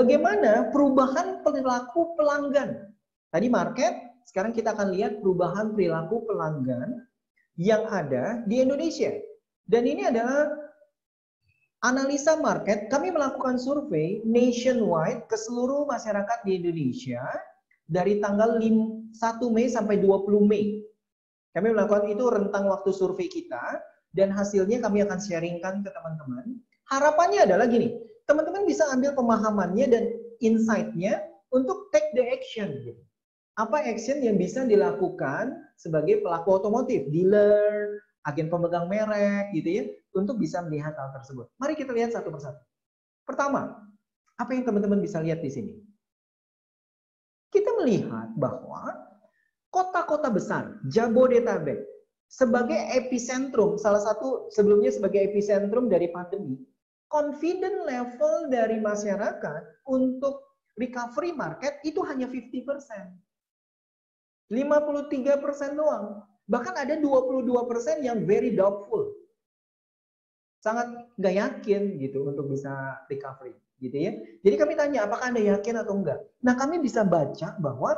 bagaimana perubahan perilaku pelanggan. Tadi market, sekarang kita akan lihat perubahan perilaku pelanggan yang ada di Indonesia. Dan ini adalah analisa market. Kami melakukan survei nationwide ke seluruh masyarakat di Indonesia dari tanggal 1 Mei sampai 20 Mei. Kami melakukan itu rentang waktu survei kita, dan hasilnya kami akan sharingkan ke teman-teman. Harapannya adalah gini, teman-teman bisa ambil pemahamannya dan insight-nya untuk take the action. Apa action yang bisa dilakukan sebagai pelaku otomotif, dealer, agen pemegang merek, gitu ya, untuk bisa melihat hal tersebut. Mari kita lihat satu persatu. Pertama, apa yang teman-teman bisa lihat di sini? Kita melihat bahwa kota-kota besar, Jabodetabek, sebagai epicentrum, salah satu sebelumnya sebagai epicentrum dari pandemi, confident level dari masyarakat untuk recovery market itu hanya 50%. 53% doang. Bahkan ada 22% yang very doubtful. Sangat nggak yakin gitu untuk bisa recovery, gitu ya. Jadi kami tanya, apakah Anda yakin atau enggak? Nah, kami bisa baca bahwa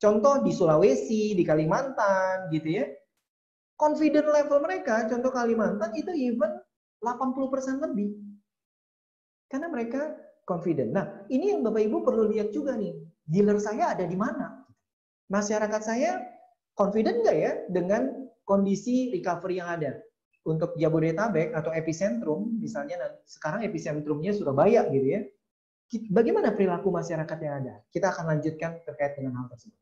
contoh di Sulawesi, di Kalimantan, gitu ya, confident level mereka, contoh Kalimantan itu even 80% lebih. Karena mereka confident. Nah, ini yang Bapak Ibu perlu lihat juga nih. Dealer saya ada di mana? Masyarakat saya confident nggak ya dengan kondisi recovery yang ada? Untuk Jabodetabek atau epicentrum, misalnya sekarang epicentrumnya Surabaya gitu ya. Bagaimana perilaku masyarakat yang ada? Kita akan lanjutkan terkait dengan hal tersebut.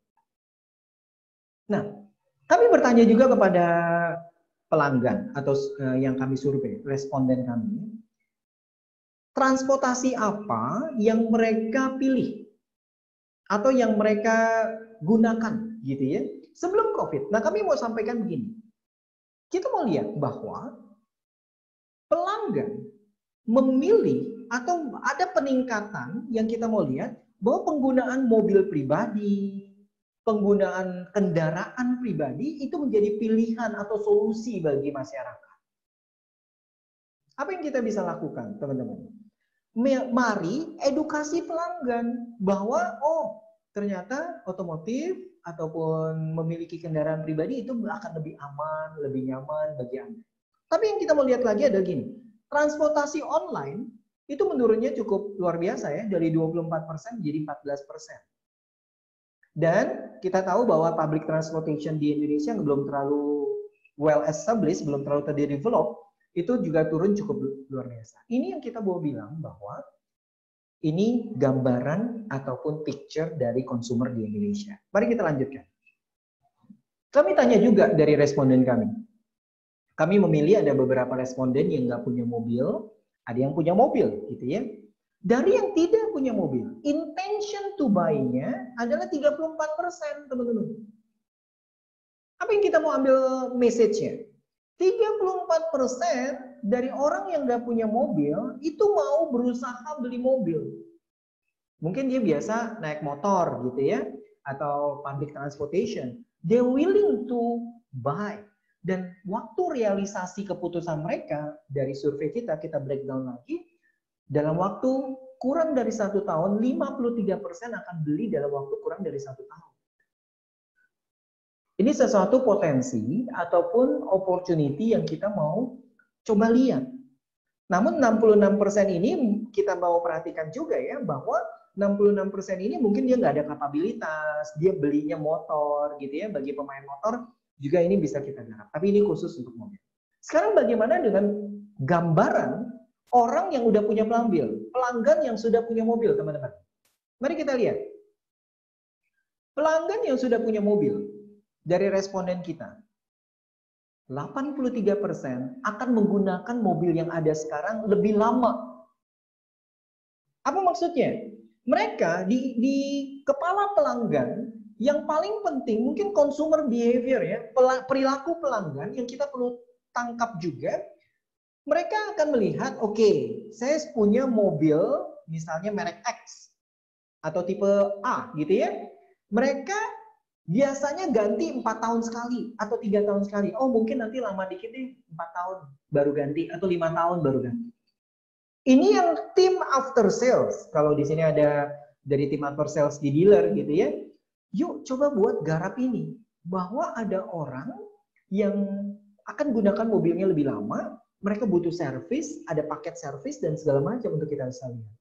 Nah, kami bertanya juga kepada pelanggan atau yang kami survei, responden kami, transportasi apa yang mereka pilih atau yang mereka gunakan gitu ya sebelum COVID. Nah, kami mau sampaikan begini. Kita mau lihat bahwa pelanggan memilih atau ada peningkatan yang kita mau lihat bahwa penggunaan mobil pribadi, penggunaan kendaraan pribadi itu menjadi pilihan atau solusi bagi masyarakat. Apa yang kita bisa lakukan, teman-teman? Mari edukasi pelanggan bahwa ternyata otomotif ataupun memiliki kendaraan pribadi itu akan lebih aman, lebih nyaman bagi Anda. Tapi yang kita mau lihat lagi adalah gini, transportasi online itu menurunnya cukup luar biasa ya, dari 24% jadi 14%. Dan kita tahu bahwa public transportation di Indonesia belum terlalu well established, belum terlalu terdevelop, itu juga turun cukup luar biasa. Ini yang kita mau bilang bahwa ini gambaran ataupun picture dari consumer di Indonesia. Mari kita lanjutkan. Kami tanya juga dari responden kami. Kami memilih ada beberapa responden yang nggak punya mobil, ada yang punya mobil, gitu ya. Dari yang tidak punya mobil, intention to buy-nya adalah 34%, teman-teman. Apa yang kita mau ambil message-nya? 34% dari orang yang nggak punya mobil itu mau berusaha beli mobil. Mungkin dia biasa naik motor gitu ya, atau public transportation. They're willing to buy. Dan waktu realisasi keputusan mereka dari survei kita breakdown lagi, dalam waktu kurang dari 1 tahun, 53% akan beli dalam waktu kurang dari 1 tahun. Ini sesuatu potensi ataupun opportunity yang kita mau coba lihat. Namun 66% ini kita mau perhatikan juga ya, bahwa 66% ini mungkin dia nggak ada kapabilitas, dia belinya motor gitu ya, bagi pemain motor juga ini bisa kita garap. Tapi ini khusus untuk mobil. Sekarang bagaimana dengan gambaran orang yang udah punya mobil, pelanggan yang sudah punya mobil, teman-teman. Mari kita lihat. Pelanggan yang sudah punya mobil, dari responden kita, 83% akan menggunakan mobil yang ada sekarang lebih lama. Apa maksudnya? Mereka di kepala pelanggan yang paling penting mungkin consumer behavior ya, perilaku pelanggan yang kita perlu tangkap juga. Mereka akan melihat, oke, saya punya mobil misalnya merek X atau tipe A gitu ya. Mereka biasanya ganti 4 tahun sekali atau 3 tahun sekali. Oh, mungkin nanti lama dikit nih 4 tahun baru ganti atau 5 tahun baru ganti. Ini yang tim after sales. Kalau di sini ada dari tim after sales di dealer gitu ya. Yuk coba buat garap ini. Bahwa ada orang yang akan gunakan mobilnya lebih lama, mereka butuh servis, ada paket servis dan segala macam untuk kita bisa lihat.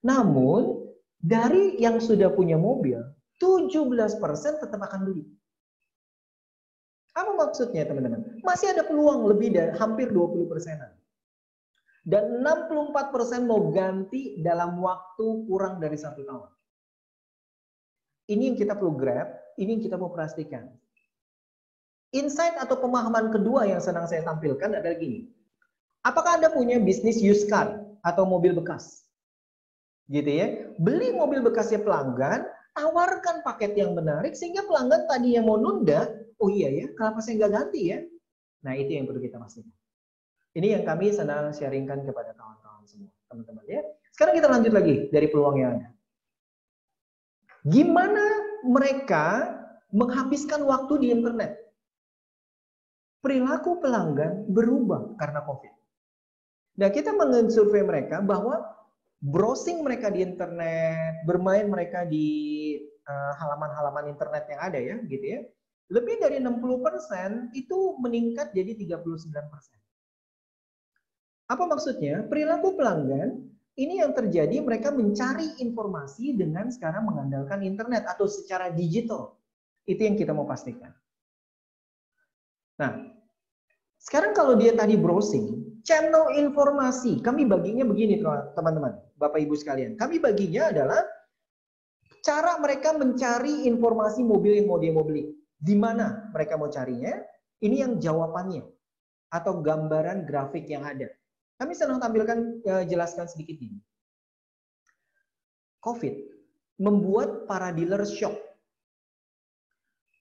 Namun, dari yang sudah punya mobil, 17% tetap akan beli. Apa maksudnya teman-teman? Masih ada peluang lebih dari hampir 20%-an. Dan 64% mau ganti dalam waktu kurang dari 1 tahun. Ini yang kita perlu grab, ini yang kita mau pastikan. Insight atau pemahaman kedua yang sedang saya tampilkan adalah gini. Apakah Anda punya bisnis used car atau mobil bekas? Gitu ya. Beli mobil bekasnya pelanggan, tawarkan paket yang menarik sehingga pelanggan tadi yang mau nunda, oh iya ya, kenapa saya nggak ganti ya? Nah, itu yang perlu kita pastikan. Ini yang kami sedang sharingkan kepada kawan-kawan semua, teman-teman ya. Sekarang kita lanjut lagi dari peluang yang ada. Gimana mereka menghabiskan waktu di internet? Perilaku pelanggan berubah karena COVID. Nah, kita mensurvei mereka bahwa browsing mereka di internet, bermain mereka di halaman-halaman internet yang ada ya, gitu ya. Lebih dari 60% itu meningkat jadi 39%. Apa maksudnya? Perilaku pelanggan ini yang terjadi mereka mencari informasi dengan sekarang mengandalkan internet atau secara digital. Itu yang kita mau pastikan. Nah, sekarang kalau dia tadi browsing, channel informasi, kami baginya begini teman-teman, Bapak Ibu sekalian. Kami baginya adalah cara mereka mencari informasi mobil yang mau dia mau beli. Di mana mereka mau carinya? Ini yang jawabannya atau gambaran grafik yang ada. Kami sedang tampilkan, jelaskan sedikit ini. COVID membuat para dealer shock.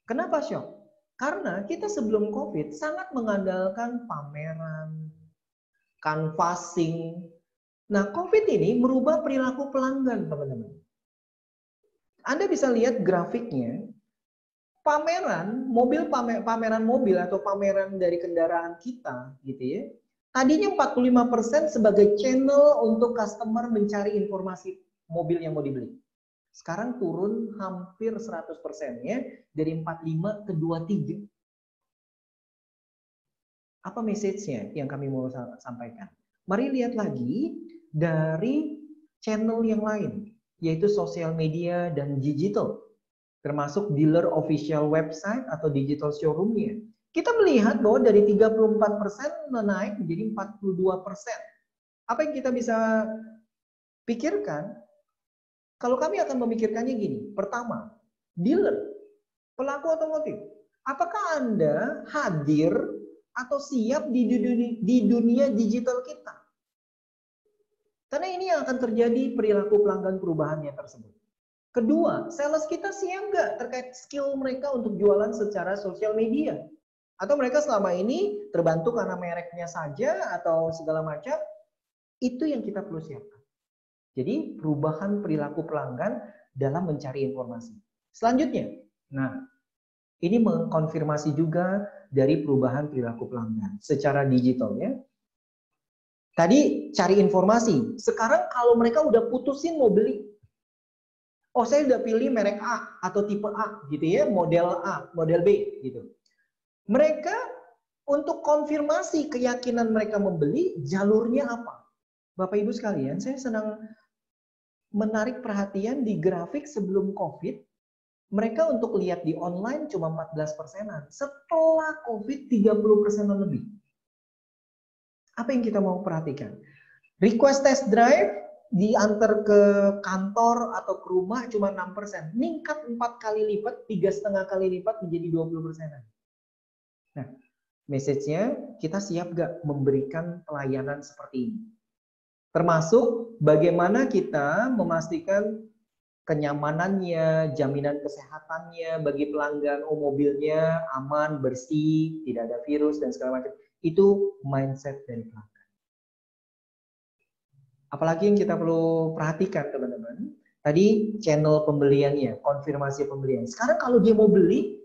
Kenapa shock? Karena kita sebelum COVID sangat mengandalkan pameran, canvassing. Nah, COVID ini merubah perilaku pelanggan, teman-teman. Anda bisa lihat grafiknya, pameran mobil atau pameran dari kendaraan kita, gitu ya. Tadinya 45% sebagai channel untuk customer mencari informasi mobil yang mau dibeli. Sekarang turun hampir 100% ya, dari 45 ke 23. Apa message-nya yang kami mau sampaikan? Mari lihat lagi dari channel yang lain, yaitu sosial media dan digital, termasuk dealer official website atau digital showroom-nya. Kita melihat bahwa dari 34% menaik menjadi 42%. Apa yang kita bisa pikirkan? Kalau kami akan memikirkannya gini. Pertama, dealer, pelaku otomotif. Apakah Anda hadir atau siap di dunia digital kita? Karena ini yang akan terjadi perilaku pelanggan perubahannya tersebut. Kedua, sales kita siap nggak terkait skill mereka untuk jualan secara sosial media? Atau mereka selama ini terbantu karena mereknya saja atau segala macam? Itu yang kita perlu siapkan. Jadi perubahan perilaku pelanggan dalam mencari informasi. Selanjutnya, nah ini mengkonfirmasi juga dari perubahan perilaku pelanggan secara digital ya. Tadi cari informasi. Sekarang kalau mereka udah putusin mau beli, oh saya udah pilih merek A atau tipe A gitu ya, model A, model B gitu. Mereka untuk konfirmasi keyakinan mereka membeli, jalurnya apa? Bapak Ibu sekalian, saya senang menarik perhatian di grafik sebelum COVID. Mereka untuk lihat di online cuma 14%-an. Setelah COVID 30%-an lebih. Apa yang kita mau perhatikan? Request test drive diantar ke kantor atau ke rumah cuma 6%. Meningkat 4 kali lipat, 3,5 kali lipat menjadi 20%-an. Nah, message-nya kita siap gak memberikan pelayanan seperti ini? Termasuk bagaimana kita memastikan kenyamanannya, jaminan kesehatannya bagi pelanggan, oh mobilnya aman, bersih, tidak ada virus dan segala macam. Itu mindset dari pelanggan. Apalagi yang kita perlu perhatikan teman-teman, tadi channel pembeliannya, konfirmasi pembelian. Sekarang kalau dia mau beli,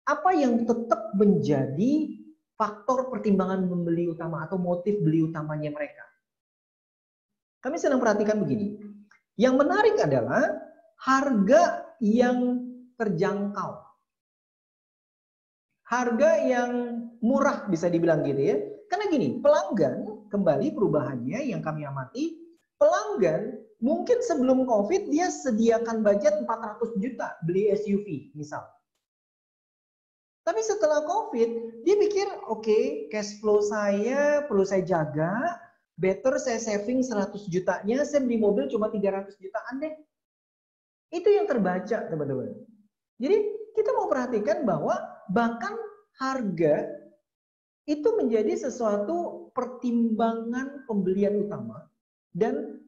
apa yang tetap menjadi faktor pertimbangan membeli utama atau motif beli utamanya mereka? Kami sedang perhatikan begini. Yang menarik adalah harga yang terjangkau. Harga yang murah bisa dibilang gitu ya. Karena gini, pelanggan, kembali perubahannya yang kami amati, pelanggan mungkin sebelum COVID dia sediakan budget 400 juta beli SUV misal. Tapi setelah COVID, dia pikir, oke, cash flow saya perlu saya jaga, better saya saving 100 jutanya, saya beli mobil cuma 300 jutaan deh. Itu yang terbaca, teman-teman. Jadi, kita mau perhatikan bahwa bahkan harga itu menjadi sesuatu pertimbangan pembelian utama dan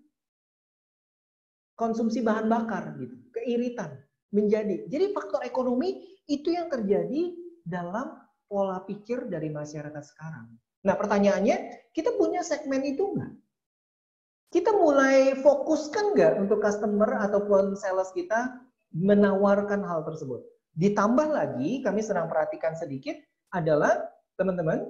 konsumsi bahan bakar gitu, keiritan menjadi. Jadi faktor ekonomi itu yang terjadi dalam pola pikir dari masyarakat sekarang. Nah, pertanyaannya, kita punya segmen itu nggak? Kita mulai fokuskan nggak untuk customer ataupun sales kita menawarkan hal tersebut? Ditambah lagi, kami sedang perhatikan sedikit adalah teman-teman,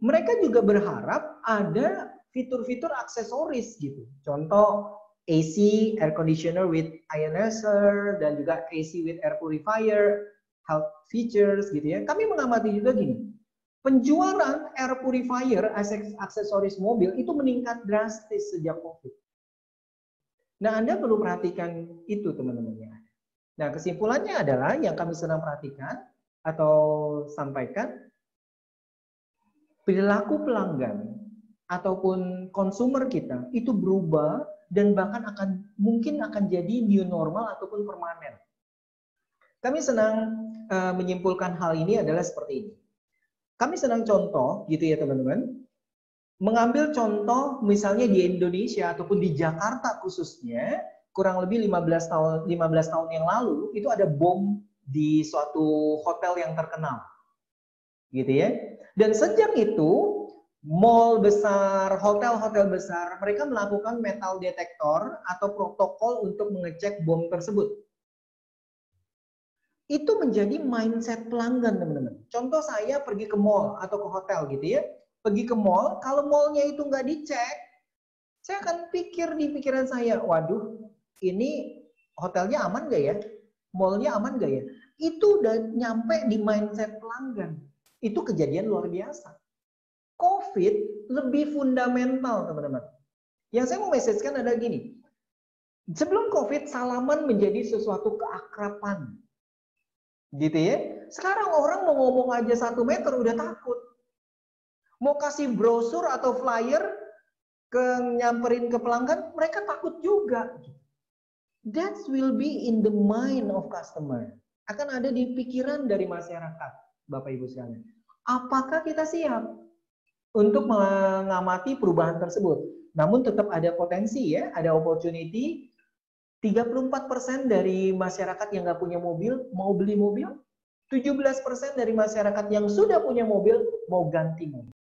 mereka juga berharap ada fitur-fitur aksesoris gitu. Contoh AC, air conditioner with ionizer, dan juga AC with air purifier, health features gitu ya. Kami mengamati juga gini, penjualan air purifier aksesoris mobil itu meningkat drastis sejak COVID. Nah, Anda perlu perhatikan itu teman-teman ya. Nah, kesimpulannya adalah yang kami sedang perhatikan atau sampaikan, perilaku pelanggan ataupun konsumer kita itu berubah dan bahkan mungkin akan jadi new normal ataupun permanen. Kami senang menyimpulkan hal ini adalah seperti ini. Kami senang contoh gitu ya teman-teman. Mengambil contoh misalnya di Indonesia ataupun di Jakarta khususnya, kurang lebih 15 tahun yang lalu itu ada bom di suatu hotel yang terkenal. Gitu ya. Dan sejak itu mall besar, hotel-hotel besar, mereka melakukan metal detektor atau protokol untuk mengecek bom tersebut. Itu menjadi mindset pelanggan, teman-teman. Contoh saya pergi ke mall atau ke hotel gitu ya. Pergi ke mall, kalau mallnya itu nggak dicek, saya akan pikir di pikiran saya, waduh, ini hotelnya aman nggak ya? Mallnya aman nggak ya? Itu udah nyampe di mindset pelanggan. Itu kejadian luar biasa. COVID lebih fundamental, teman-teman. Yang saya mau message-kan adalah gini. Sebelum COVID, salaman menjadi sesuatu keakraban. Gitu ya. Sekarang orang mau ngomong aja 1 meter udah takut. Mau kasih brosur atau flyer nyamperin ke pelanggan, mereka takut juga. That will be in the mind of customer. Akan ada di pikiran dari masyarakat, Bapak Ibu sekalian. Apakah kita siap untuk mengamati perubahan tersebut? Namun tetap ada potensi ya, ada opportunity. 34% dari masyarakat yang nggak punya mobil mau beli mobil, 17% dari masyarakat yang sudah punya mobil mau ganti mobil.